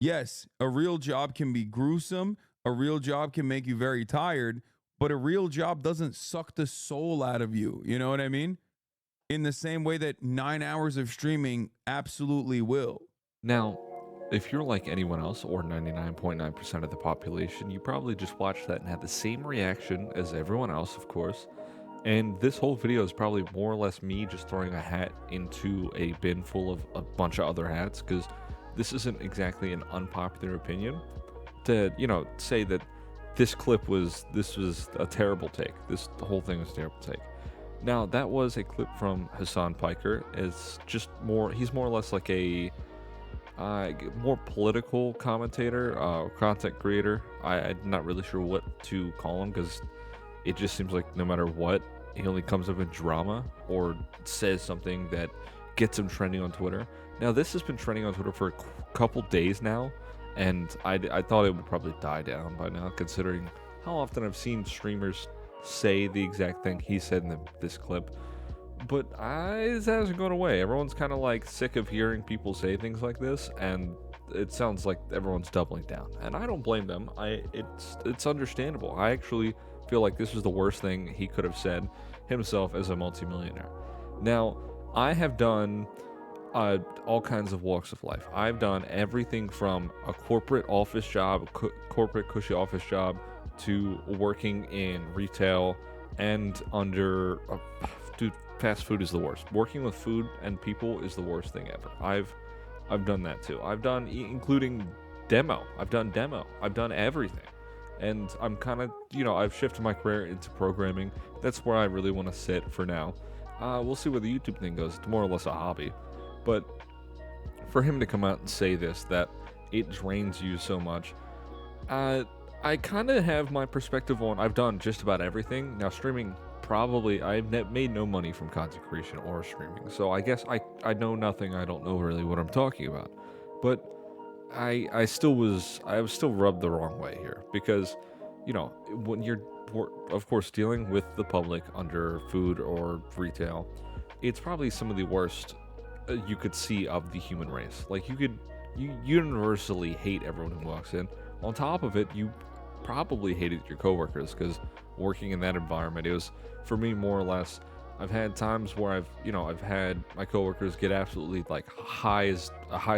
Yes, a real job can be gruesome. A real job can make you very tired, but a real job doesn't suck the soul out of you. You know what I mean? In the same way that 9 hours of streaming absolutely will. Now, if you're like anyone else or 99.9% of the population, you probably just watched that and had the same reaction as everyone else, of course. And this whole video is probably more or less me just throwing a hat into a bin full of a bunch of other hats, because this isn't exactly an unpopular opinion to, say that this was a terrible take. This the whole thing was a terrible take. Now, that was a clip from Hassan Piker. It's just he's more or less like a more political commentator, content creator. I'm not really sure what to call him, because it just seems like no matter what, he only comes up with drama or says something that gets him trending on Twitter. Now, this has been trending on Twitter for a couple days now, and I thought it would probably die down by now, considering how often I've seen streamers say the exact thing he said in this clip. But it hasn't gone away. Everyone's kind of like sick of hearing people say things like this, and it sounds like everyone's doubling down. And I don't blame them. It's understandable. I actually feel like this is the worst thing he could have said himself as a multimillionaire. Now, I have done all kinds of walks of life. I've done everything from a corporate office job, corporate cushy office job, to working in retail and under. Dude, fast food is the worst. Working with food and people is the worst thing ever. I've done that too. I've done including demo. I've done demo. I've done everything. And I'm kind of, I've shifted my career into programming. That's where I really want to sit for now. We'll see where the YouTube thing goes. It's more or less a hobby. But for him to come out and say this, that it drains you so much, I kind of have my perspective on. I've done just about everything. Now, streaming, probably, made no money from content creation or streaming. So I guess I know nothing. I don't know really what I'm talking about. But I was still rubbed the wrong way here, because, when you're, of course, dealing with the public under food or retail, it's probably some of the worst you could see of the human race. Like, you universally hate everyone who walks in. On top of it, you probably hated your coworkers, because working in that environment, it was, for me, more or less, I've had times where I've had my coworkers get absolutely like high as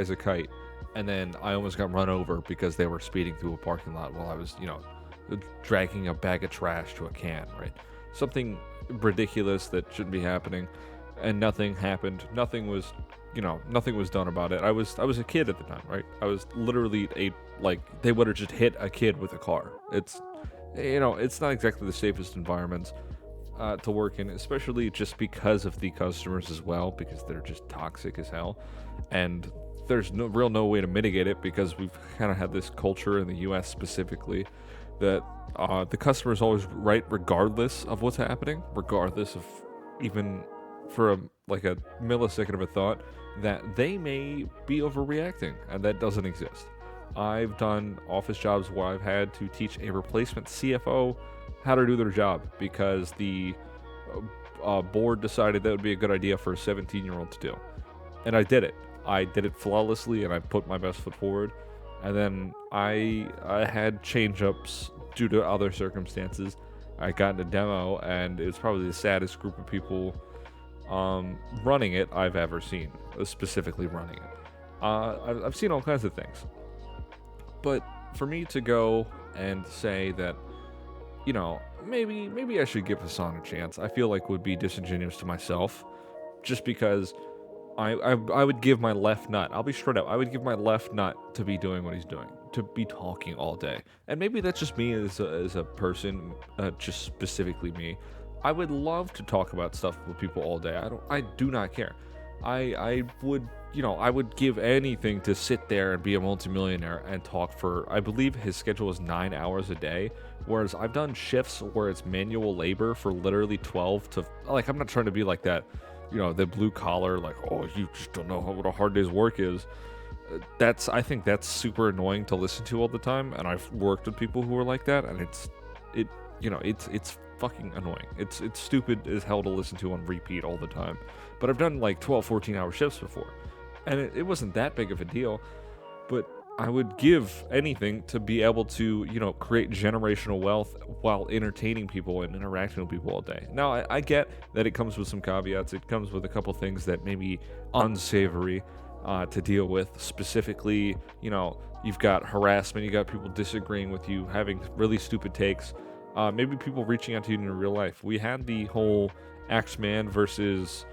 a kite, and then I almost got run over because they were speeding through a parking lot while I was, dragging a bag of trash to a can, right? Something ridiculous that shouldn't be happening, and nothing happened. Nothing was done about it. I was a kid at the time, right? I was literally they would have just hit a kid with a car. It's not exactly the safest environments to work in, especially just because of the customers as well, because they're just toxic as hell. And there's no way to mitigate it, because we've kind of had this culture in the US specifically that the customer is always right regardless of what's happening, regardless of even for a millisecond of a thought that they may be overreacting, and that doesn't exist. I've done office jobs where I've had to teach a replacement CFO how to do their job, because the board decided that would be a good idea for a 17-year-old to do. And I did it. I did it flawlessly, and I put my best foot forward. And then I had change-ups due to other circumstances. I got into demo, and it was probably the saddest group of people running it I've ever seen, specifically running it. I've seen all kinds of things. But for me to go and say that, maybe I should give Hassan a chance, I feel like would be disingenuous to myself, just because I would give my left nut. I'll be straight up. I would give my left nut to be doing what he's doing, to be talking all day. And maybe that's just me as a person, just specifically me. I would love to talk about stuff with people all day. I do not care. I would give anything to sit there and be a multimillionaire and talk for, I believe his schedule is 9 hours a day. Whereas I've done shifts where it's manual labor for literally 12 to, I'm not trying to be like that, the blue collar, you just don't know what a hard day's work is. I think that's super annoying to listen to all the time. And I've worked with people who are like that, and it's fucking annoying. It's stupid as hell to listen to on repeat all the time. But I've done 12, 14 hour shifts before, and it wasn't that big of a deal. But I would give anything to be able to, create generational wealth while entertaining people and interacting with people all day. Now, I get that it comes with some caveats. It comes with a couple things that may be unsavory to deal with. Specifically, you've got harassment, you got people disagreeing with you, having really stupid takes, maybe people reaching out to you in real life. We had the whole Axeman versus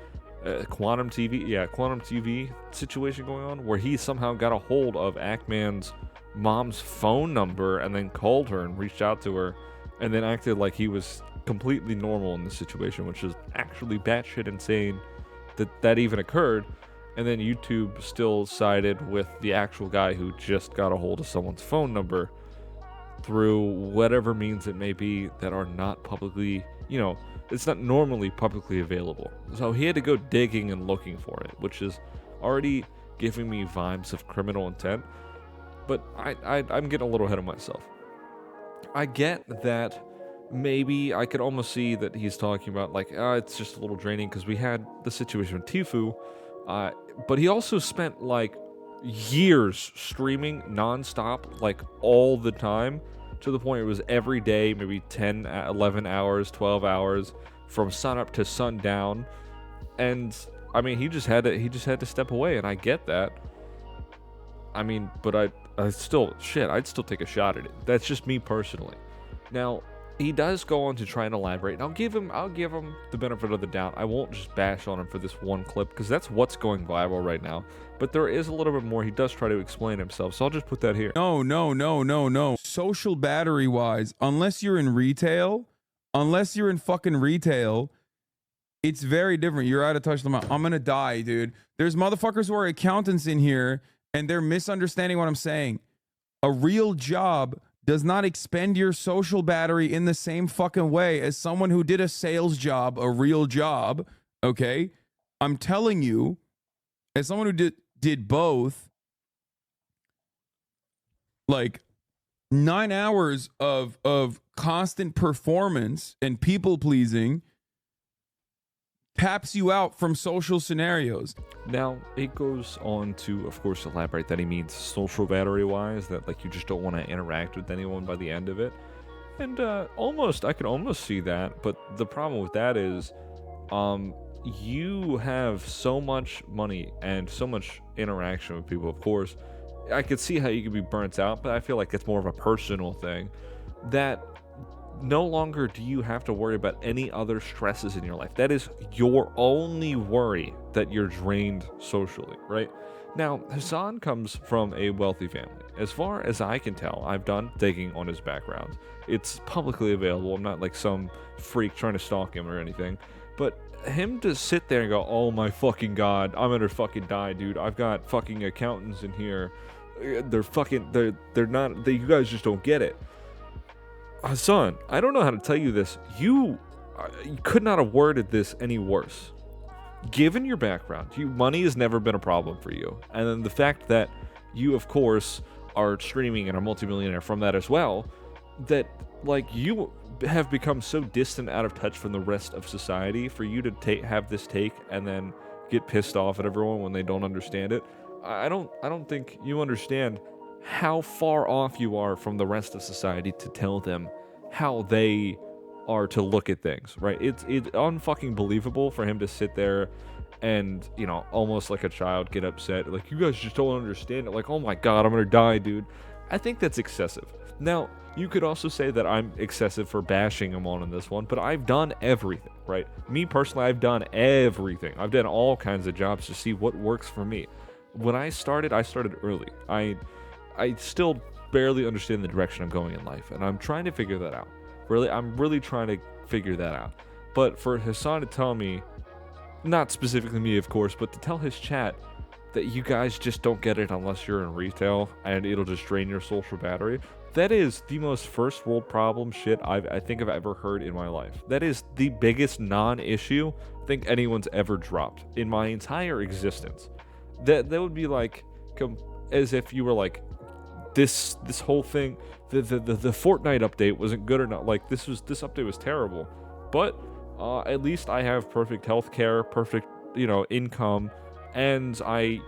Quantum TV situation going on, where he somehow got a hold of Ackman's mom's phone number and then called her and reached out to her, and then acted like he was completely normal in this situation, which is actually batshit insane that even occurred. And then YouTube still sided with the actual guy who just got a hold of someone's phone number through whatever means it may be that are not publicly, it's not normally publicly available. So he had to go digging and looking for it, which is already giving me vibes of criminal intent. But I'm getting a little ahead of myself. I get that maybe I could almost see that he's talking about like, it's just a little draining because we had the situation with Tifu, but he also spent like years streaming nonstop, like all the time, to the point it was every day, maybe 10, 11 hours, 12 hours from sun up to sundown. And I mean, he just had to step away, and I get that. I mean, but I'd still take a shot at it. That's just me personally. Now, he does go on to try and elaborate, and I'll give him the benefit of the doubt. I won't just bash on him for this one clip, because that's what's going viral right now. But there is a little bit more. He does try to explain himself, so I'll just put that here. No. Social battery wise, unless you're in fucking retail, it's very different. You're out of touch with them. I'm gonna die, dude. There's motherfuckers who are accountants in here, and they're misunderstanding what I'm saying. A real job does not expend your social battery in the same fucking way as someone who did a sales job, a real job, okay? I'm telling you, as someone who did both, like 9 hours of constant performance and people pleasing taps you out from social scenarios. Now, it goes on to, of course, elaborate that he means social battery-wise, that like you just don't want to interact with anyone by the end of it. And I could almost see that, but the problem with that is, you have so much money and so much interaction with people. Of course, I could see how you could be burnt out, but I feel like it's more of a personal thing, that no longer do you have to worry about any other stresses in your life. That is your only worry, that you're drained socially, right? Now, Hassan comes from a wealthy family. As far as I can tell, I've done digging on his background. It's publicly available. I'm not like some freak trying to stalk him or anything. But him to sit there and go, oh my fucking god, I'm gonna fucking die, dude. I've got fucking accountants in here. They're you guys just don't get it. Hassan, I don't know how to tell you this. You could not have worded this any worse. Given your background, money has never been a problem for you. And then the fact that you, of course, are streaming and are multimillionaire from that as well, that, like, you have become so distant, out of touch from the rest of society, for you to have this take and then get pissed off at everyone when they don't understand it. I don't think you understand how far off you are from the rest of society to tell them how they are to look at things, right? It's unfucking believable for him to sit there and, almost like a child, get upset, like, you guys just don't understand it, like, oh my god, I'm gonna die, dude. I think that's excessive. Now, you could also say that I'm excessive for bashing him on in this one, but I've done everything, right? Me personally, I've done everything. I've done all kinds of jobs to see what works for me. When I started early. I still barely understand the direction I'm going in life, and I'm trying to figure that out. I'm really trying to figure that out. But for Hassan to tell me, not specifically me, of course, but to tell his chat that you guys just don't get it unless you're in retail and it'll just drain your social battery, that is the most first world problem shit I think I've ever heard in my life. That is the biggest non-issue I think anyone's ever dropped in my entire existence. That would be like, as if you were like, this whole thing, the Fortnite update wasn't good or not. Like, this update was terrible, but at least I have perfect healthcare, perfect income, and I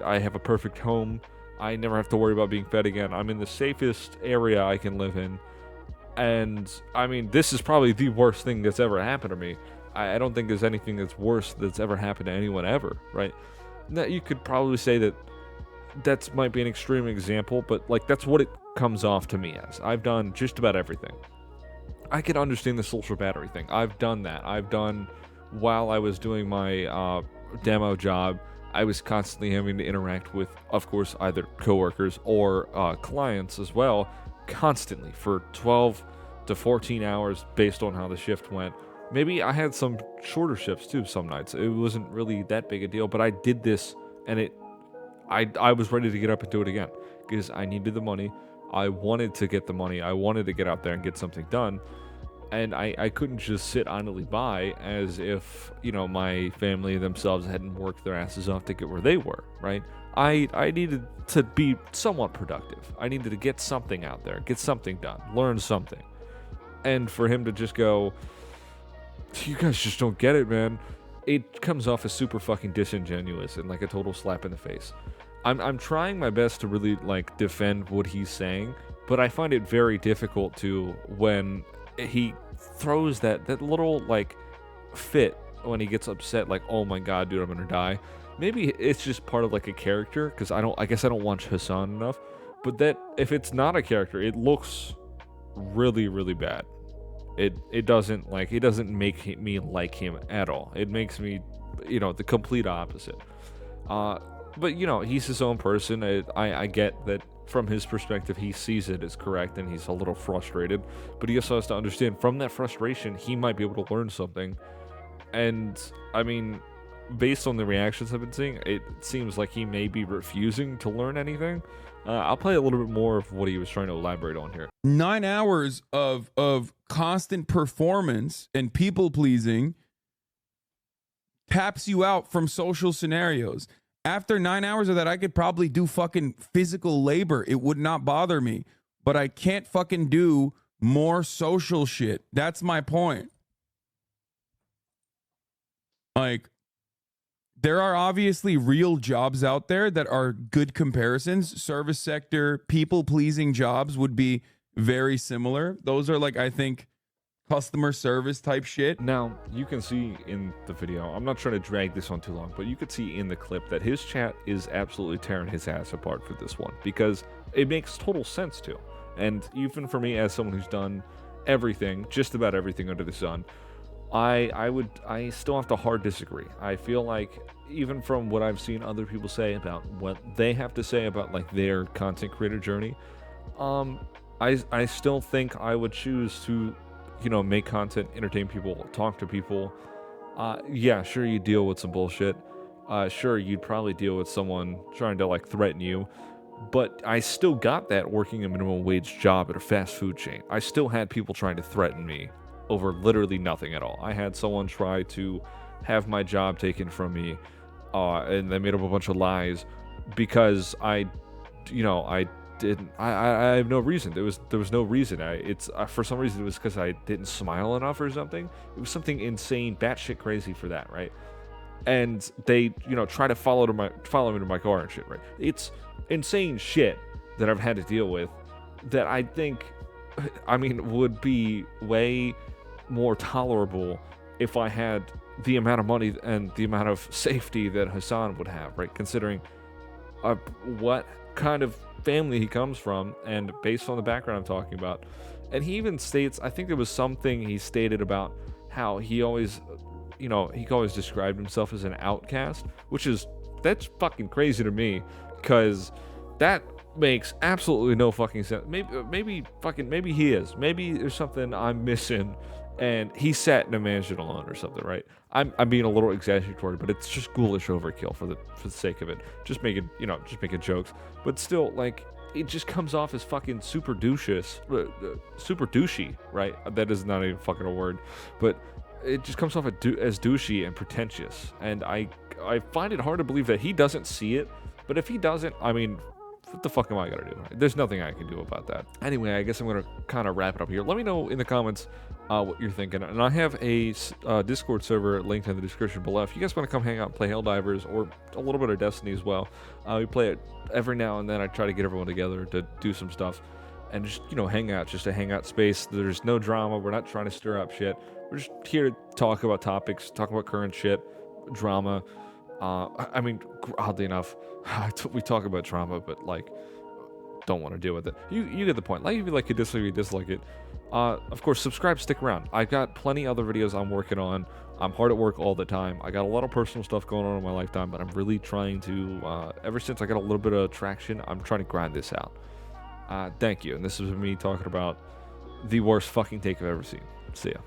have a perfect home. I never have to worry about being fed again. I'm in the safest area I can live in. And I mean, this is probably the worst thing that's ever happened to me. I don't think there's anything that's worse that's ever happened to anyone ever, right? Now, you could probably say that might be an extreme example, but like that's what it comes off to me as. I've done just about everything. I can understand the social battery thing. I've done that. I've done, while I was doing my demo job, I was constantly having to interact with, of course, either coworkers or clients as well, constantly for 12 to 14 hours based on how the shift went. Maybe I had some shorter shifts too some nights. It wasn't really that big a deal, but I did this, and I was ready to get up and do it again because I needed the money. I wanted to get the money. I wanted to get out there and get something done. And I couldn't just sit idly by as if, my family themselves hadn't worked their asses off to get where they were, right? I needed to be somewhat productive. I needed to get something out there, get something done, learn something. And for him to just go, you guys just don't get it, man. It comes off as super fucking disingenuous and like a total slap in the face. I'm trying my best to really like defend what he's saying, but I find it very difficult to when he throws that little like fit when he gets upset, like, oh my god, dude, I'm gonna die. Maybe it's just part of like a character, because I guess I don't watch Hassan enough, but that if it's not a character, it looks really, really bad. It doesn't make me like him at all. It makes me, the complete opposite. But he's his own person. I get that from his perspective, he sees it as correct and he's a little frustrated, but he also has to understand from that frustration, he might be able to learn something. And I mean, based on the reactions I've been seeing, it seems like he may be refusing to learn anything. I'll play a little bit more of what he was trying to elaborate on here. 9 hours of constant performance and people pleasing taps you out from social scenarios. After 9 hours of that, I could probably do fucking physical labor. It would not bother me, but I can't fucking do more social shit. That's my point. Like, there are obviously real jobs out there that are good comparisons. Service sector, people-pleasing jobs would be very similar. Those are like, I think, customer service type shit. Now, you can see in the video, I'm not trying to drag this on too long, but you could see in the clip that his chat is absolutely tearing his ass apart for this one, because it makes total sense to. And even for me, as someone who's done everything, just about everything under the sun, I still have to hard disagree. I feel like even from what I've seen other people say about what they have to say about like their content creator journey, I still think I would choose to, make content, entertain people, talk to people. Yeah, sure, you deal with some bullshit. Sure, you'd probably deal with someone trying to like threaten you, but I still got that working a minimum wage job at a fast food chain. I still had people trying to threaten me over literally nothing at all. I had someone try to have my job taken from me, and they made up a bunch of lies because I have no reason. There was no reason. For some reason it was because I didn't smile enough or something. It was something insane, batshit crazy for that, right? And they, try to follow me to my car and shit, right? It's insane shit that I've had to deal with that I think, would be way more tolerable if I had the amount of money and the amount of safety that Hassan would have, right? Considering what kind of family he comes from and based on the background I'm talking about. And he even states, I think there was something he stated about how he always described himself as an outcast, that's fucking crazy to me, because that makes absolutely no fucking sense. Maybe he is. Maybe there's something I'm missing, and he sat in a mansion alone or something, right? I'm being a little exaggeratory, but it's just ghoulish overkill for the sake of it. Just making jokes, but still, like, it just comes off as fucking super douchey, right? That is not even fucking a word, but it just comes off as douchey and pretentious, and I find it hard to believe that he doesn't see it. But if he doesn't, what the fuck am I gonna do? There's nothing I can do about that. Anyway, I guess I'm gonna kind of wrap it up here. Let me know in the comments what you're thinking. And I have a Discord server linked in the description below. If you guys want to come hang out and play Helldivers or a little bit of Destiny as well, we play it every now and then. I try to get everyone together to do some stuff and just, you know, hang out, just a hangout space. There's no drama. We're not trying to stir up shit. We're just here to talk about topics, talk about current shit, drama. I mean, oddly enough, we talk about trauma, but like, don't want to deal with it. You get the point. Like, if you like it, dislike it. Of course, subscribe, stick around. I've got plenty other videos I'm working on. I'm hard at work all the time. I got a lot of personal stuff going on in my lifetime, but I'm really trying to, ever since I got a little bit of traction, I'm trying to grind this out. Thank you. And this is me talking about the worst fucking take I've ever seen. See ya.